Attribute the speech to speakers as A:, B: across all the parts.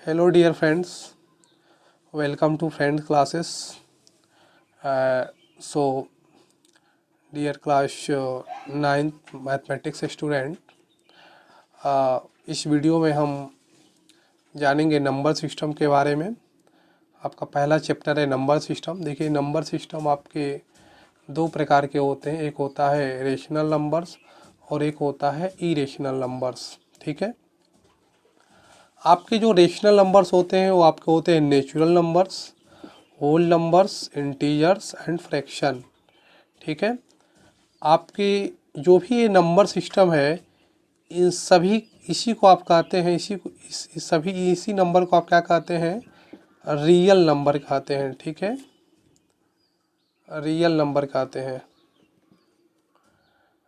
A: Hello dear friends, welcome to friend classes. So dear class 9th mathematics student, इस video में हम जानेंगे number system के बारे में। आपका पहला चैप्टर है नंबर सिस्टम। देखिए नंबर सिस्टम आपके दो प्रकार के होते हैं, एक होता है रेशनल नंबर्स और एक होता है इरेशनल नंबर्स। ठीक है, आपके जो रेशनल नंबर्स होते हैं वो आपके होते हैं natural numbers, whole numbers, integers and fraction. ठीक है, आपके जो भी ये नंबर सिस्टम है इन सभी इसी को आप कहते हैं, इसी नंबर को आप क्या कहते हैं, रियल नंबर कहते हैं। ठीक है, रियल नंबर कहते हैं,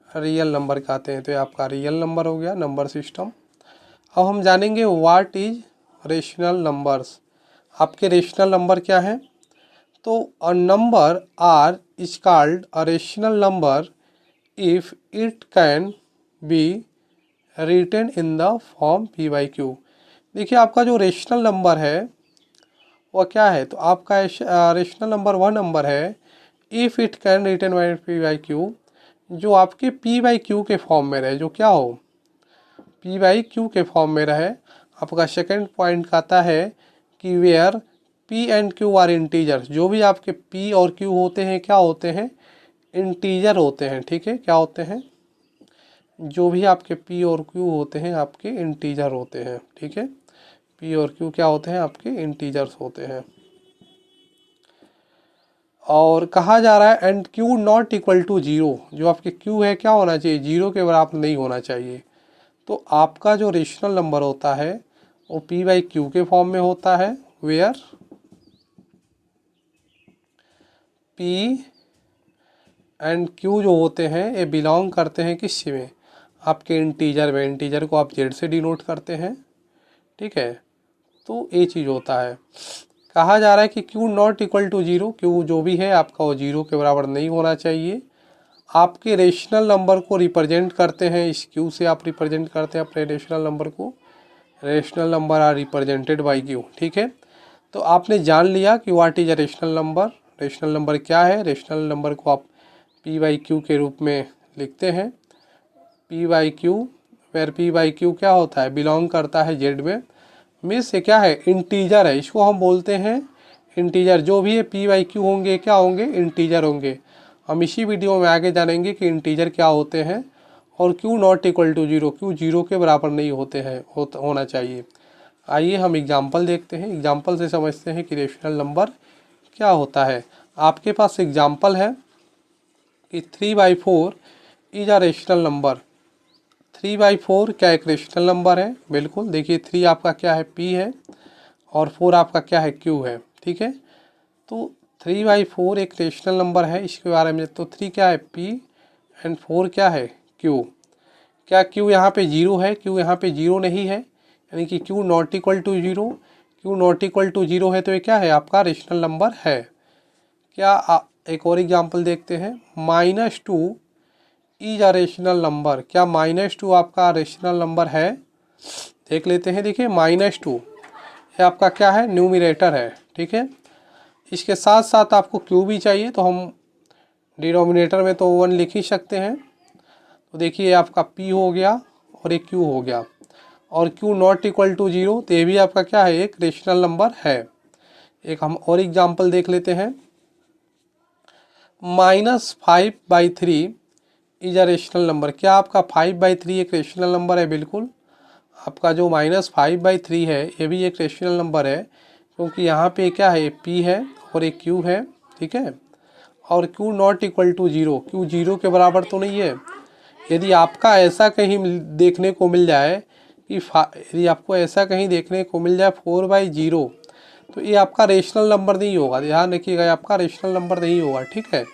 A: रियल नंबर कहते हैं। तो ये आपका रियल नंबर हो गया नंबर सिस्टम। अब हम जानेंगे व्हाट इज रेशनल नंबर्स। आपके रेशनल नंबर क्या है? तो a number R is called a rational number if it can be written in the form P by Q. देखिए आपका जो रेशनल नंबर है वह क्या है? तो आपका रेशनल नंबर वह नंबर है if it can written by P by Q, जो आपके पी बाई क्यू के फॉर्म में रहे। जो क्या हो? पी बाई क्यू के फॉर्म में रहे। आपका सेकेंड पॉइंट कहता है कि where P and Q are integers. जो भी आपके पी और क्यू होते हैं क्या होते हैं? इंटीजर होते हैं। ठीक है, क्या होते हैं? जो भी आपके पी और क्यू होते हैं आपके इंटीजर होते हैं। ठीक है, पी और क्यू क्या होते हैं? आपके इंटीजर्स होते हैं। और कहा जा रहा है and Q not equal to zero. जो आपके क्यू है क्या होना चाहिए? जीरो के बराबर नहीं होना चाहिए। तो आपका जो रेशनल नंबर होता है वो पी बाई क्यू के फॉर्म में होता है, वेयर पी एंड क्यू जो होते हैं ये बिलोंग करते हैं किस में? आपके इंटीजर में। इंटीजर को आप जेड से डिनोट करते हैं। ठीक है, तो ये चीज़ होता है। कहा जा रहा है कि Q not equal to zero, Q जो भी है आपका वो जीरो के बराबर नहीं होना चाहिए। आपके रेशनल नंबर को रिप्रेजेंट करते हैं, इस क्यू से आप रिप्रेजेंट करते हैं अपने रेशनल नंबर को। Rational number are represented by Q. ठीक है, तो आपने जान लिया कि what is a rational number. Rational number क्या है? रेशनल नंबर को आप पी बाई क्यू के रूप में लिखते हैं। P by Q, where P by Q क्या होता है? बिलोंग करता है जेड में। मीन्स ये क्या है? इंटीजर है, इसको हम बोलते हैं इंटीजर। जो भी है पी बाई क्यू होंगे क्या होंगे? इंटीजर होंगे। हम इसी वीडियो में आगे जानेंगे कि इंटीजर क्या होते हैं और Q not equal to zero, Q zero के बराबर नहीं होते हैं, होना चाहिए। आइए हम एग्जाम्पल देखते हैं, एग्जाम्पल से समझते हैं कि रेशनल नंबर क्या होता है। आपके पास एग्जाम्पल है कि 3/4 इज अ रेशनल नंबर। 3/4 क्या एक रेशनल नंबर है? बिल्कुल। देखिए 3 आपका क्या है? पी है और 4 आपका क्या है? क्यू है। ठीक है, तो 3/4 एक रेशनल नंबर है। इसके बारे में तो 3 क्या है? पी एंड 4 क्या है? क्यू। क्या क्यू यहाँ पे जीरो है? क्यू यहाँ पे जीरो नहीं है, यानी कि Q not equal to zero. Q not equal to zero है तो ये क्या है? आपका रेशनल नंबर है। क्या एक और एग्जांपल देखते हैं। -2 इज अ रेशनल नंबर। क्या -2 आपका रेशनल नंबर है? देख लेते हैं। देखिए -2 ये आपका क्या है? न्यूमिनेटर है। ठीक है, इसके साथ साथ आपको क्यू भी चाहिए तो हम डिनोमिनेटर में तो 1 लिख ही सकते हैं। तो देखिए आपका P हो गया और एक Q हो गया, और Q not equal to zero, तो ये भी आपका क्या है? एक रेशनल नंबर है। एक हम और एग्जांपल देख लेते हैं। -5/3 इज अ रेशनल नंबर। क्या आपका 5/3 एक रेशनल नंबर है? बिल्कुल। आपका जो -5/3 है ये भी एक रेशनल नंबर है, क्योंकि यहाँ पे क्या है? P है और एक Q है। ठीक है, और Q not equal to zero, Q zero के बराबर तो नहीं है। यदि आपका ऐसा कहीं देखने को मिल जाए कि यदि आपको ऐसा कहीं देखने को मिल जाए 4/0, तो ये आपका रेशनल नंबर नहीं होगा। ध्यान रखिएगा, आपका रेशनल नंबर नहीं होगा। ठीक है,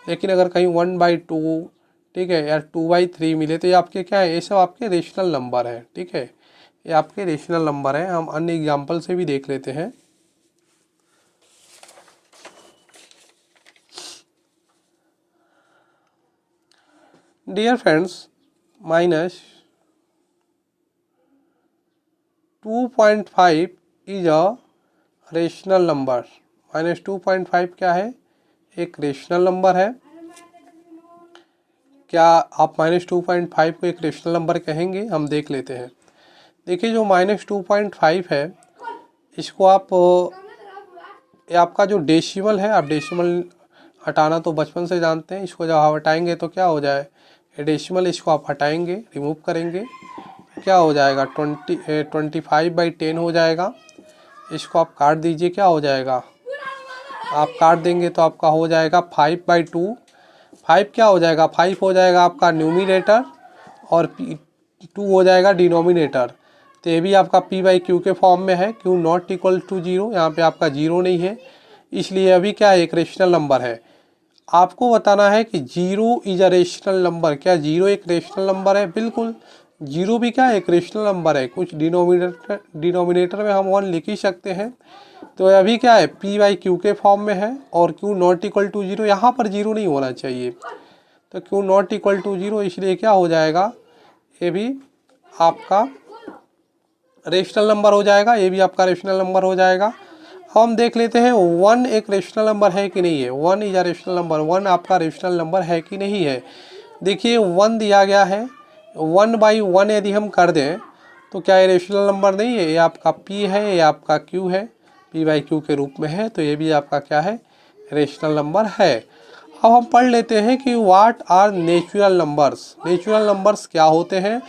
A: लेकिन अगर कहीं 1/2, ठीक है, या 2/3 मिले तो ये आपके क्या है? ये सब आपके रेशनल नंबर है। ठीक है, ये आपके रेशनल नंबर है। हम अन्य एग्जाम्पल से भी देख लेते हैं। Dear friends, -2.5 is a rational number. -2.5 क्या है, एक रेशनल नंबर है। क्या आप -2.5 को एक रेशनल नंबर कहेंगे? हम देख लेते हैं। देखिए जो -2.5 है इसको आप, ये आपका जो डेसिमल है, आप डेसिमल हटाना तो बचपन से जानते हैं। इसको जब आप हटाएंगे तो क्या हो जाए, ये डेसिमल इसको आप हटाएंगे, रिमूव करेंगे, क्या हो जाएगा 25/10 हो जाएगा। इसको आप काट दीजिए, क्या हो जाएगा, आप काट देंगे तो आपका हो जाएगा 5/2। 5 क्या हो जाएगा, 5 हो जाएगा आपका न्यूमिनेटर और 2 हो जाएगा डिनोमिनेटर। तो ये भी आपका p/q के फॉर्म में है, q नॉट इक्वल टू 0, यहाँ पे आपका 0 नहीं है, इसलिए अभी क्या एक रेशनल नंबर है। आपको बताना है कि 0 इज अ रेशनल नंबर। क्या 0 एक रेशनल नंबर है? बिल्कुल, 0 भी क्या एक रेशनल नंबर है। कुछ डिनोमिनेटर में हम 1 लिख ही सकते हैं। तो अभी क्या है, p/q के फॉर्म में है और q नॉट इक्वल टू 0, यहाँ पर 0 नहीं होना चाहिए, तो q नॉट इक्वल टू 0, इसलिए क्या हो जाएगा, ये भी आपका रेशनल नंबर हो जाएगा, ये भी आपका रेशनल नंबर हो जाएगा। हम देख लेते हैं 1 एक रेशनल नंबर है कि नहीं है। 1 इज अ रेशनल नंबर, 1 आपका रेशनल नंबर है कि नहीं है। देखिए 1 दिया गया है, 1/1 यदि हम कर दें तो क्या ये रेशनल नंबर नहीं है, ये आपका p है, ये आपका q है, p/q के रूप में है, तो ये भी आपका क्या है, रेशनल नंबर है। अब हम पढ़ लेते हैं कि what are natural numbers. Natural numbers क्या होते हैं?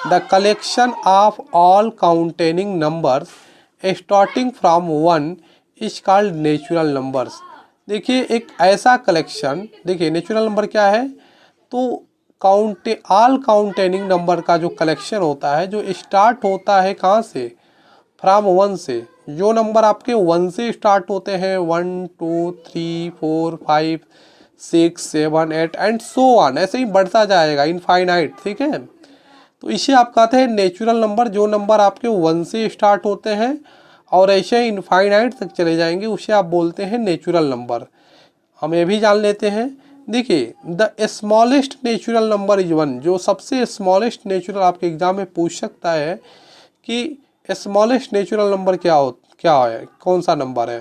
A: The collection of all counting numbers starting from 1 is called natural numbers. देखिए एक ऐसा कलेक्शन, देखिए नेचुरल नंबर क्या है, तो ऑल काउंटेनिंग नंबर का जो कलेक्शन होता है, जो स्टार्ट होता है कहाँ से, फ्रॉम 1 से। जो नंबर आपके 1 से स्टार्ट होते हैं, 1 2 3 4 5 6 7 8 एंड सो ऑन, ऐसे ही बढ़ता जाएगा इनफाइनाइट, ठीक है। तो इसे आप कहते हैं नेचुरल नंबर। जो नंबर आपके 1 से स्टार्ट होते हैं और ऐसे इनफाइनाइट तक चले जाएंगे, उसे आप बोलते हैं नेचुरल नंबर। हम ये भी जान लेते हैं, देखिए the smallest natural number is 1। जो सबसे स्मॉलेस्ट नेचुरल, आपके एग्जाम में पूछ सकता है कि स्मॉलेस्ट नेचुरल नंबर क्या है, कौन सा नंबर है,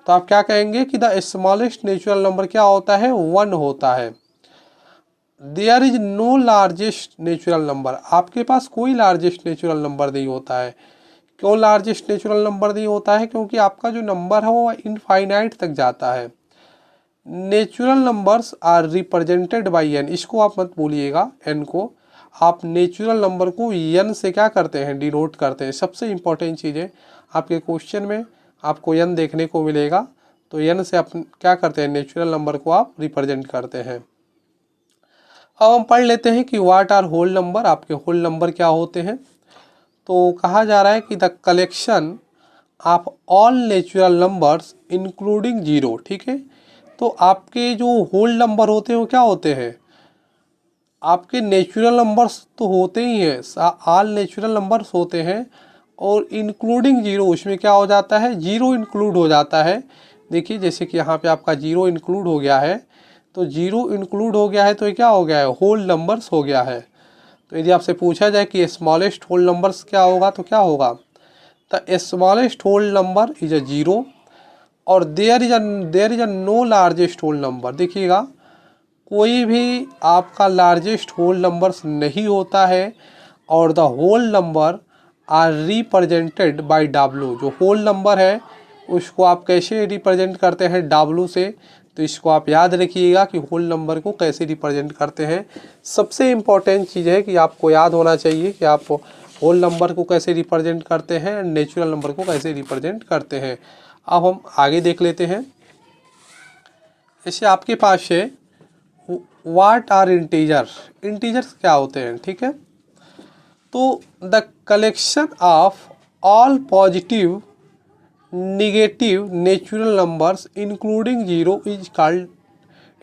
A: तो आप क्या कहेंगे कि द स्मॉलेस्ट नेचुरल नंबर क्या होता है, 1 होता है। There is no largest natural number. आपके पास कोई लार्जेस्ट नेचुरल नंबर नहीं होता है। क्यों लार्जेस्ट नेचुरल नंबर नहीं होता है? क्योंकि आपका जो नंबर है वो इनफाइनाइट तक जाता है। Natural numbers are represented by n। इसको आप मत भूलिएगा, n को आप नेचुरल नंबर को n से क्या करते हैं, डिनोट करते हैं। सबसे इंपॉर्टेंट चीज़ है, आपके क्वेश्चन में आपको n देखने को मिलेगा, तो n से आप क्या करते हैं, नेचुरल नंबर को आप रिप्रेजेंट करते हैं। अब हम पढ़ लेते हैं कि व्हाट आर होल नंबर। आपके होल नंबर क्या होते हैं? तो कहा जा रहा है कि the collection of all natural numbers including 0, ठीक है। तो आपके जो होल नंबर होते हैं वो क्या होते हैं, आपके नेचुरल नंबर्स तो होते ही हैं, ऑल नेचुरल नंबर्स होते हैं, और इंक्लूडिंग 0, उसमें क्या हो जाता है, 0 इंक्लूड हो जाता है। देखिए जैसे कि यहाँ पे आपका 0 इंक्लूड हो गया है, तो 0 इंक्लूड हो गया है तो ये क्या हो गया है, होल नंबर्स हो गया है। तो यदि आपसे पूछा जाए कि स्मॉलेस्ट होल नंबर्स क्या होगा, तो क्या होगा, the smallest whole number is a 0 और there is a no largest whole number. देखिएगा कोई भी आपका लार्जेस्ट होल नंबर्स नहीं होता है, और the whole number are represented by W। जो होल नंबर है उसको आप कैसे रिप्रेजेंट करते हैं, W से। तो इसको आप याद रखिएगा कि होल नंबर को कैसे रिप्रेजेंट करते हैं। सबसे इम्पॉर्टेंट चीज़ है कि आपको याद होना चाहिए कि आप होल नंबर को कैसे रिप्रेजेंट करते हैं एंड नेचुरल नंबर को कैसे रिप्रेजेंट करते हैं। अब हम आगे देख लेते हैं। जैसे आपके पास है व्हाट आर इंटीजर। इंटीजर्स क्या होते हैं, ठीक है। तो the collection of all positive negative natural numbers including 0 is called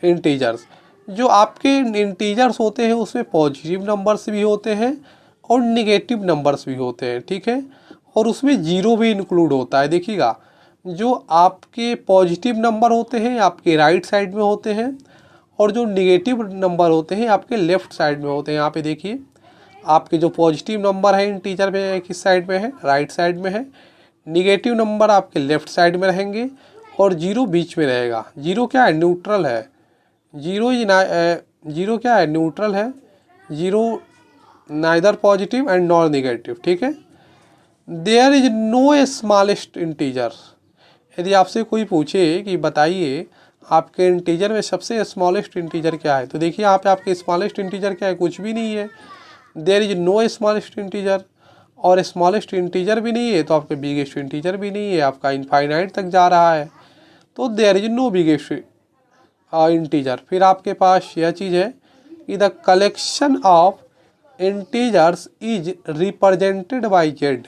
A: integers. जो आपके इंटीजर्स होते हैं उसमें पॉजिटिव नंबर्स भी होते हैं और निगेटिव नंबर्स भी होते हैं, ठीक है, और उसमें 0 भी इंक्लूड होता है। देखिएगा जो आपके पॉजिटिव नंबर होते हैं आपके राइट साइड में होते हैं, और जो निगेटिव नंबर होते हैं आपके लेफ्ट साइड में होते हैं। यहाँ पे देखिए आपके जो पॉजिटिव नंबर है इंटीजर में किस साइड में है, राइट साइड में है। निगेटिव नंबर आपके लेफ्ट साइड में रहेंगे और जीरो बीच में रहेगा। जीरो क्या है, न्यूट्रल है। जीरो क्या है, न्यूट्रल है। Zero neither positive and nor negative, ठीक है। There is no smallest integer. यदि आपसे कोई पूछे कि बताइए आपके इंटीजर में सबसे स्मॉलेस्ट इंटीजर क्या है, तो देखिए यहाँ पे आपके स्मॉलेस्ट इंटीजर क्या है, कुछ भी नहीं है। There is no smallest integer, और स्मॉलेस्ट इंटीजर भी नहीं है तो आपके बिगेस्ट इंटीजर भी नहीं है, आपका इनफाइनाइट तक जा रहा है, तो there is no biggest integer. फिर आपके पास यह चीज़ है कि the collection of integers is represented by Z.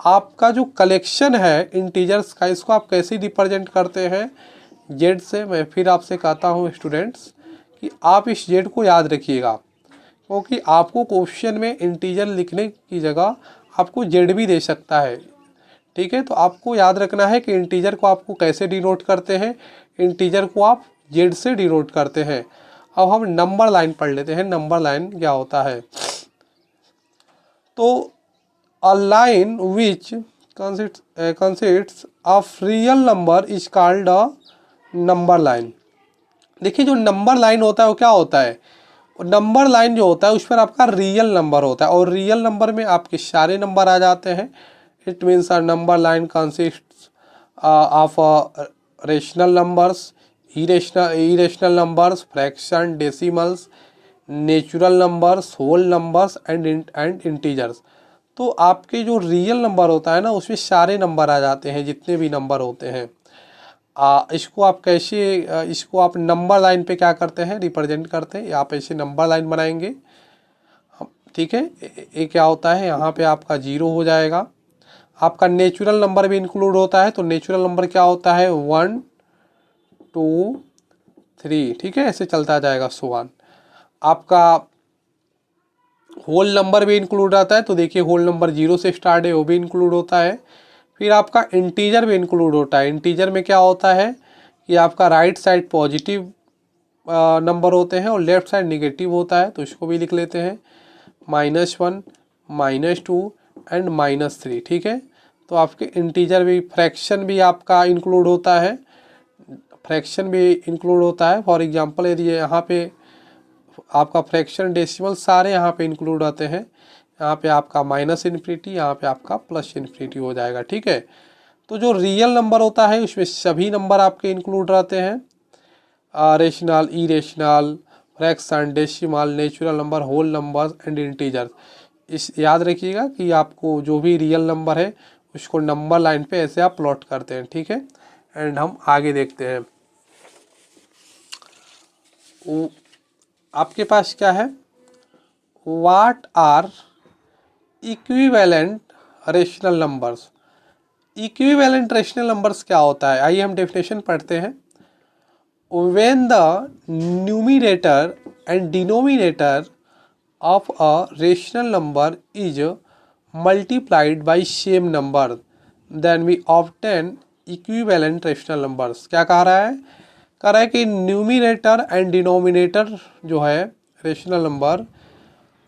A: आपका जो कलेक्शन है इंटीजर्स का, इसको आप कैसे रिप्रेजेंट करते हैं, जेड से। मैं फिर आपसे कहता हूँ स्टूडेंट्स कि आप इस जेड को याद रखिएगा, क्योंकि आपको क्वेश्चन में इंटीजर लिखने की जगह आपको जेड भी दे सकता है, ठीक है। तो आपको याद रखना है कि इंटीजर को आपको कैसे डिनोट करते हैं, इंटीजर को आप जेड से डिनोट करते हैं। अब हम नंबर लाइन पढ़ लेते हैं, नंबर लाइन क्या होता है। तो a line which consists of real number is called a number line। देखिए जो नंबर लाइन होता है वो क्या होता है, नंबर लाइन जो होता है उस पर आपका रियल नंबर होता है, और रियल नंबर में आपके सारे नंबर आ जाते हैं। It means a number line consists of rational numbers, irrational numbers, fraction, decimals, natural numbers, whole numbers and integers. तो आपके जो रियल नंबर होता है ना उसमें सारे नंबर आ जाते हैं, जितने भी नंबर होते हैं। इसको आप कैसे इसको आप नंबर लाइन पे क्या करते हैं, रिप्रेजेंट करते हैं। आप ऐसे नंबर लाइन बनाएंगे, ठीक है। ये क्या होता है, यहाँ पे आपका जीरो हो जाएगा। आपका नेचुरल नंबर भी इंक्लूड होता है, तो नेचुरल नंबर क्या होता है, 1 2 3, ठीक है, ऐसे चलता जाएगा सो 1। आपका होल नंबर भी इंक्लूड आता है, तो देखिए होल नंबर जीरो से स्टार्ट है वो भी इंक्लूड होता है। फिर आपका इंटीजर भी इंक्लूड होता है। इंटीजर में क्या होता है कि आपका राइट साइड पॉजिटिव नंबर होते हैं और लेफ्ट साइड निगेटिव होता है, तो इसको भी लिख लेते हैं, -1, -2 एंड -3, ठीक है। तो आपके इंटीजर भी, फ्रैक्शन भी आपका इंक्लूड होता है, फ्रैक्शन भी इंक्लूड होता है। फॉर एग्जांपल यदि यहाँ पे आपका फ्रैक्शन, डेसिमल सारे यहाँ पे इंक्लूड आते हैं। यहाँ पे आपका -इन्फिनिटी, यहाँ पे आपका +इन्फिनिटी हो जाएगा, ठीक है। तो जो रियल नंबर होता है उसमें सभी नंबर आपके इंक्लूड रहते हैं, rational, irrational, fraction, decimal, natural number, whole number and integer. इस याद रखिएगा कि आपको जो भी रियल नंबर है उसको नंबर लाइन पे ऐसे आप प्लॉट करते हैं, ठीक है। एंड हम आगे देखते हैं। आपके पास क्या है, what are equivalent rational numbers. Equivalent rational numbers क्या होता है, आइए हम डेफिनेशन पढ़ते हैं। When the numerator and denominator of a rational number is multiplied by same number then we obtain equivalent rational numbers. क्या कह रहा है, कह रहा है कि न्यूमिनेटर एंड डिनोमिनेटर जो है रेशनल नंबर,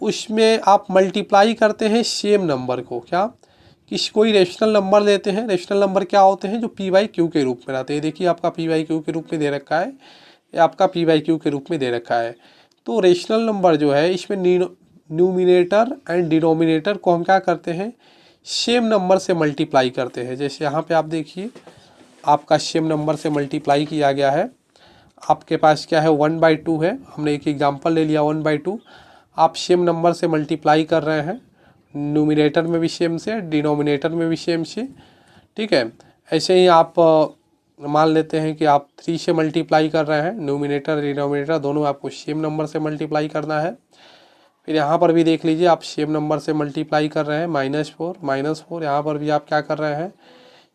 A: उसमें आप मल्टीप्लाई करते हैं सेम नंबर को। क्या, कोई रेशनल नंबर लेते हैं, रेशनल नंबर क्या होते हैं, जो पी बाई क्यू के रूप में रहते हैं। देखिए आपका पी बाई क्यू के रूप में दे रखा है, या आपका पी बाई क्यू के रूप में दे रखा है। तो रेशनल नंबर जो है इसमें न्यूमिनेटर एंड डिनोमिनेटर को हम क्या करते हैं, सेम नंबर से मल्टीप्लाई करते हैं। जैसे यहाँ पे आप देखिए आपका सेम नंबर से मल्टीप्लाई किया गया है। आपके पास क्या है, 1/2 है, हमने एक एग्जांपल ले लिया 1/2। आप सेम नंबर से मल्टीप्लाई कर रहे हैं, न्यूमिनेटर में भी सेम से, डिनोमिनेटर में भी सेम से, ठीक है। ऐसे ही आप मान लेते हैं कि आप 3 से मल्टीप्लाई कर रहे हैं, न्यूमिनेटर डिनोमिनेटर दोनों आपको सेम नंबर से मल्टीप्लाई करना है। फिर यहाँ पर भी देख लीजिए आप सेम नंबर से मल्टीप्लाई कर रहे हैं, -4, यहाँ पर भी आप क्या कर रहे हैं,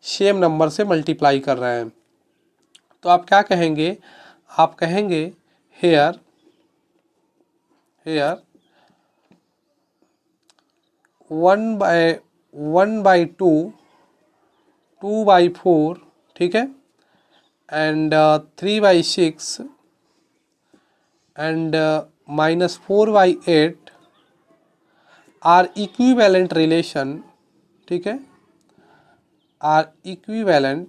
A: सेम नंबर से मल्टीप्लाई कर रहे हैं। तो आप क्या कहेंगे, आप कहेंगे हेयर 1/2, 2/4, ठीक है, and 3/6 and -4/8 are equivalent relation, ठीक है। are equivalent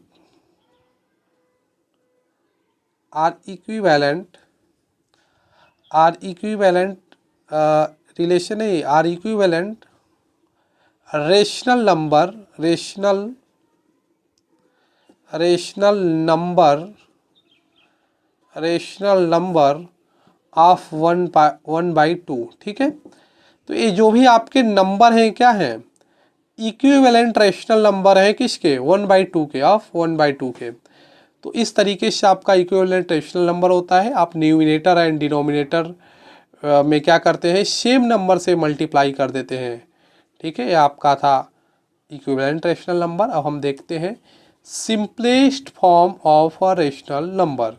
A: रिलेशन नहीं, are equivalent rational number of 1/2। ठीक है, तो ये जो भी आपके नंबर हैं क्या है, इक्विवेलेंट रेशनल नंबर है किसके, 1/2 के, ऑफ 1/2 के। तो इस तरीके से आपका इक्विवेलेंट रेशनल नंबर होता है। आप न्यूमिनेटर एंड डिनोमिनेटर में क्या करते हैं, सेम नंबर से मल्टीप्लाई कर देते हैं। ठीक है, ये आपका था इक्विवेलेंट रेशनल नंबर। अब हम देखते हैं simplest form of a rational number.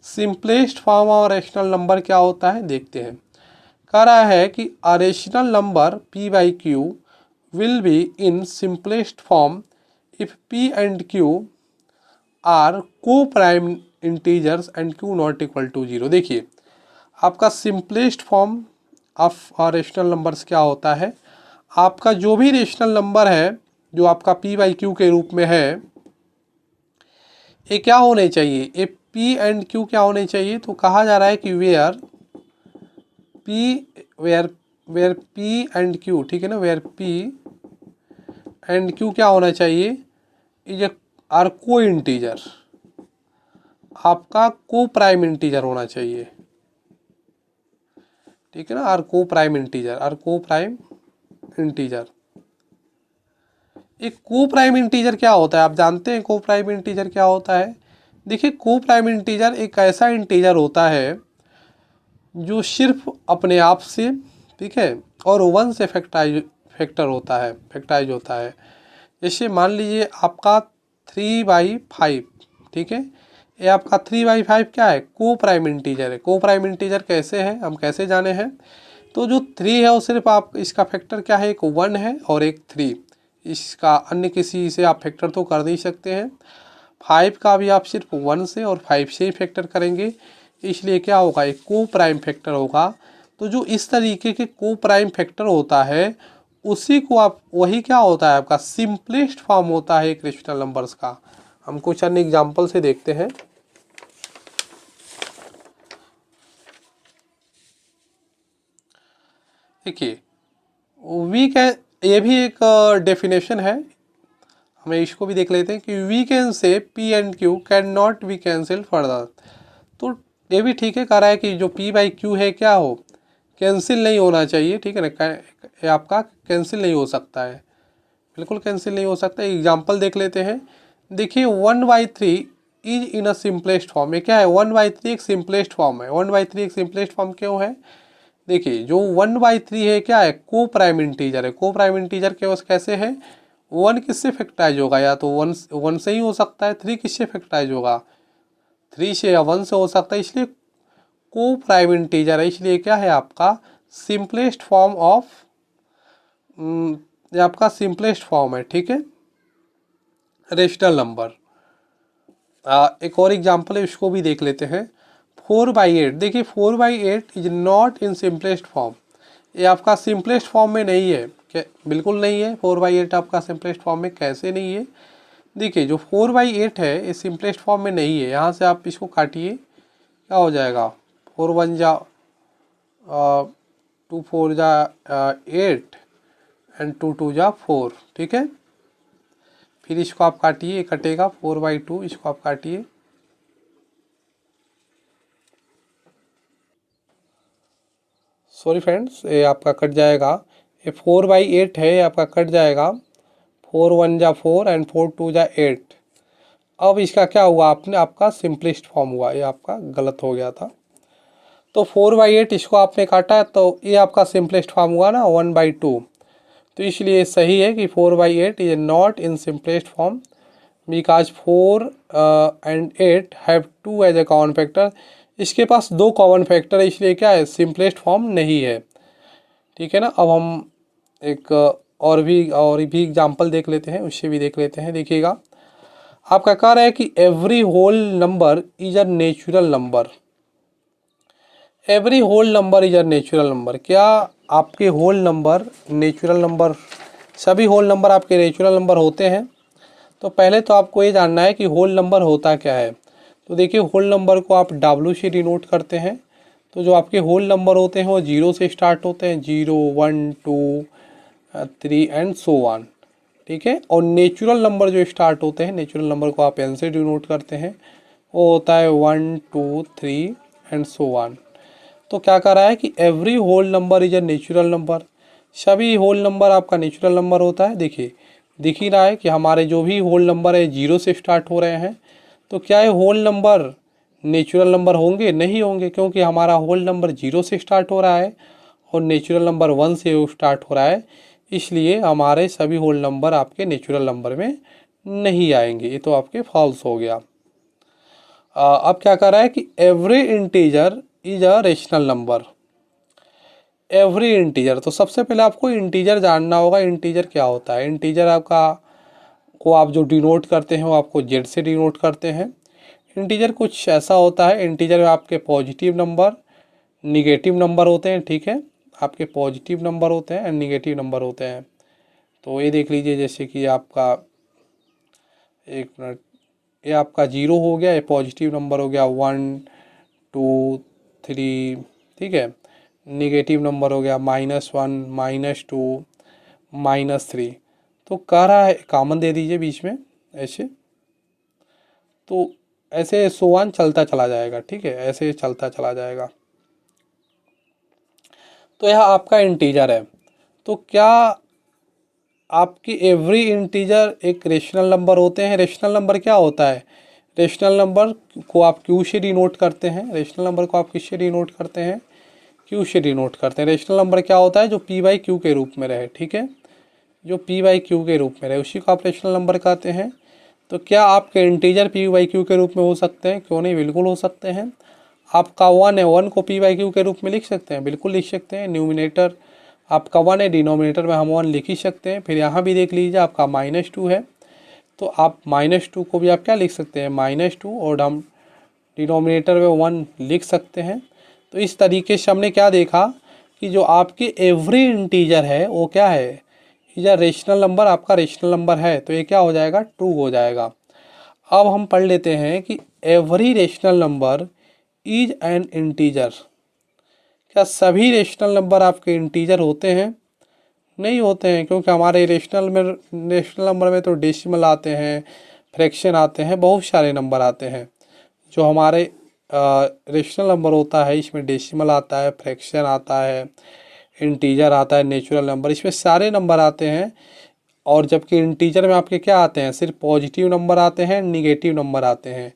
A: Simplest form of rational number क्या होता है, देखते हैं। कह रहा है कि अ rational number p/q will be in simplest form if p and q are co-prime integers and q not equal to 0। देखिए आपका simplest form of rational numbers क्या होता है, आपका जो भी रेशनल नंबर है जो आपका p/q के रूप में है, ये क्या होने चाहिए, ये p एंड q क्या होने चाहिए। तो कहा जा रहा है कि वेयर p एंड q, ठीक है ना, वेयर p एंड q क्या होना चाहिए, इज आर को इंटीजर, आपका को प्राइम इंटीजर होना चाहिए। ठीक है ना, आर को प्राइम इंटीजर। एक को प्राइम इंटीजर क्या होता है, आप जानते हैं को प्राइम इंटीजर क्या होता है। देखिए को प्राइम इंटीजर एक ऐसा इंटीजर होता है जो सिर्फ अपने आप से, ठीक है, और 1 से फैक्टाइज होता है। जैसे मान लीजिए आपका 3/5, ठीक है, ये आपका 3/5 क्या है, को प्राइम इंटीजर है। को प्राइम इंटीजर कैसे है, हम कैसे जाने हैं, तो जो 3 है वो सिर्फ आप इसका फैक्टर क्या है, एक 1 है और एक 3, इसका अन्य किसी से आप फैक्टर तो कर नहीं सकते हैं। 5 का भी आप सिर्फ 1 से और 5 से ही फैक्टर करेंगे, इसलिए क्या होगा, एक को प्राइम फैक्टर होगा। तो जो इस तरीके के को प्राइम फैक्टर होता है उसी को आप, वही क्या होता है आपका सिंपलेस्ट फॉर्म होता है एक रेशनल नंबर्स का। हम कुछ अन्य एग्जांपल से देखते हैं। देखिए वी कैन, ये भी एक डेफिनेशन है, हमें इसको भी देख लेते हैं कि we can say P and Q can not be cancel further. तो ये भी ठीक है, कह रहा है कि जो p/q है क्या हो, कैंसिल नहीं होना चाहिए। ठीक है ना, ये आपका कैंसिल नहीं हो सकता है, बिल्कुल कैंसिल नहीं हो सकता। एग्जाम्पल देख लेते हैं। देखिए 1/3 is in a simplest form, ये क्या है, 1/3 एक सिंपलेस्ट फॉर्म है। 1/3 एक सिंपलेस्ट फॉर्म क्यों है, देखिए जो 1/3 है क्या है, को प्राइम इंटीजर है। को प्राइम इंटीजर कैसे है, 1 किससे फैक्टराइज होगा, या तो 1 से ही हो सकता है, 3 किससे फैक्टराइज होगा, 3 से या 1 से हो सकता है, इसलिए को प्राइम इंटीजर है, इसलिए क्या है आपका सिंपलेस्ट फॉर्म ऑफ, ये आपका सिंपलेस्ट फॉर्म है। ठीक है, रेशनल नंबर। एक और एग्जांपल है, उसको भी देख लेते हैं। 4/8, देखिए 4/8 is not in simplest form, ये आपका सिंपलेस्ट फॉर्म में नहीं है, क्या बिल्कुल नहीं है। 4/8 आपका सिंपलेस्ट फॉर्म में कैसे नहीं है, देखिए जो 4/8 है ये सिंपलेस्ट फॉर्म में नहीं है। यहाँ से आप इसको काटिए, क्या हो जाएगा, 4 1 जा 2 4 जा 8 एंड 2 2 जा 4। ठीक है, फिर इसको आप काटिए, कटेगा 4/2, इसको आप काटिए, सॉरी फ्रेंड्स, ये आपका कट जाएगा। ये 4/8 है, ये आपका कट जाएगा, 4 1 जा 4 एंड 4 2 जा 8। अब इसका क्या हुआ, आपने आपका सिंपलेस्ट फॉर्म हुआ, ये आपका गलत हो गया था। तो 4/8 इसको आपने काटा तो ये आपका सिंपलेस्ट फॉर्म हुआ ना 1/2। तो इसलिए सही है कि 4/8 is not in simplest form because 4 and 8 have 2 as a common factor. इसके पास 2 कॉमन फैक्टर है, इसलिए क्या है, सिंपलेस्ट फॉर्म नहीं है। ठीक है ना, अब हम एक और भी एग्जांपल देख लेते हैं, उससे भी देख लेते हैं। देखिएगा आपका कह रहा है कि every whole number is a natural number. Every whole number is a natural number, क्या आपके होल नंबर नेचुरल नंबर, सभी होल नंबर आपके नेचुरल नंबर होते हैं। तो पहले तो आपको ये जानना है कि होल नंबर होता क्या है। तो देखिए होल नंबर को आप W से डिनोट करते हैं। तो जो आपके होल नंबर होते हैं वो 0 से स्टार्ट होते हैं, 0 1 2 3 एंड सो वन, ठीक है। और नेचुरल नंबर जो स्टार्ट होते हैं, नेचुरल नंबर को आप N से डिनोट करते हैं, वो होता है 1 2 3 एंड सो वन। तो क्या कर रहा है कि every whole number is a natural number, सभी होल नंबर आपका नेचुरल नंबर होता है। देखिए दिख ही रहा है कि हमारे जो भी होल नंबर है 0 से स्टार्ट हो रहे हैं, तो क्या ये होल नंबर नेचुरल नंबर होंगे? नहीं होंगे, क्योंकि हमारा होल नंबर 0 से स्टार्ट हो रहा है और नेचुरल नंबर 1 से स्टार्ट हो रहा है, इसलिए हमारे सभी होल नंबर आपके नेचुरल नंबर में नहीं आएंगे। ये तो आपके फॉल्स हो गया। अब क्या कर रहा है कि every integer is a rational number. Every integer, तो सबसे पहले आपको इंटीजर जानना होगा। इंटीजर क्या होता है? इंटीजर आपका को आप जो डिनोट करते हैं वो आपको जेड से डिनोट करते हैं। इंटीजर कुछ ऐसा होता है, इंटीजर में आपके पॉजिटिव नंबर, निगेटिव नंबर होते हैं, ठीक है। आपके पॉजिटिव नंबर होते हैं एंड निगेटिव नंबर होते हैं। तो ये देख लीजिए, जैसे कि आपका, एक मिनट, ये आपका 0 हो गया, ये पॉजिटिव नंबर हो गया 1 2 3, ठीक है। निगेटिव नंबर हो गया -1 -2 -3। तो कह रहा है कॉमन दे दीजिए बीच में ऐसे, तो ऐसे सोवान चलता चला जाएगा, ठीक है, ऐसे चलता चला जाएगा। तो यह आपका इंटीजर है। तो क्या आपकी एवरी इंटीजर एक रेशनल नंबर होते हैं? रेशनल नंबर क्या होता है? रेशनल नंबर को आप क्यू से डिनोट करते हैं। रेशनल नंबर को आप किससे डिनोट करते हैं? क्यू से डिनोट करते हैं। रेशनल नंबर क्या होता है? जो पी बाई क्यू के रूप में रहे, ठीक है, जो पी बाई क्यू के रूप में रहे उसी को आप रेशनल नंबर कहते हैं। तो क्या आपके इंटीजर पी बाई क्यू के रूप में हो सकते हैं? क्यों नहीं, बिल्कुल हो सकते हैं। आपका 1 है, 1 को पी बाई क्यू के रूप में लिख सकते हैं, बिल्कुल लिख सकते हैं। न्यूमिनेटर आपका 1 है, डिनोमिनेटर में हम 1 लिख ही सकते हैं। फिर यहाँ भी देख लीजिए आपका -2 है, तो आप -2 को भी आप क्या लिख सकते हैं? -2, और हम डिनोमिनेटर में 1 लिख सकते हैं। तो इस तरीके से हमने क्या देखा कि जो आपके एवरी इंटीजर है वो क्या है? इज अ रेशनल नंबर, आपका रेशनल नंबर है, तो ये क्या हो जाएगा? ट्रू हो जाएगा। अब हम पढ़ लेते हैं कि every rational number is an integer. क्या सभी रेशनल नंबर आपके इंटीजर होते हैं? नहीं होते हैं, क्योंकि हमारे रेशनल नंबर में तो डेसिमल आते हैं, फ्रैक्शन आते हैं, बहुत सारे नंबर आते हैं। जो हमारे रेशनल नंबर होता है इसमें डेसिमल आता है, फ्रैक्शन आता है, इंटीजर आता है, नेचुरल नंबर, इसमें सारे नंबर आते हैं। और जबकि इंटीजर में आपके क्या आते हैं? सिर्फ पॉजिटिव नंबर आते हैं, निगेटिव नंबर आते हैं।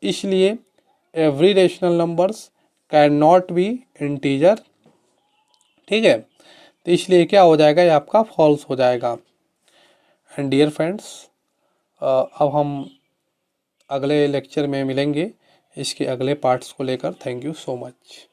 A: इसलिए every rational numbers can not B integer, ठीक है। तो इसलिए क्या हो जाएगा? ये आपका फॉल्स हो जाएगा। एंड डियर फ्रेंड्स, अब हम अगले लेक्चर में मिलेंगे इसके अगले पार्ट्स को लेकर। Thank you so much.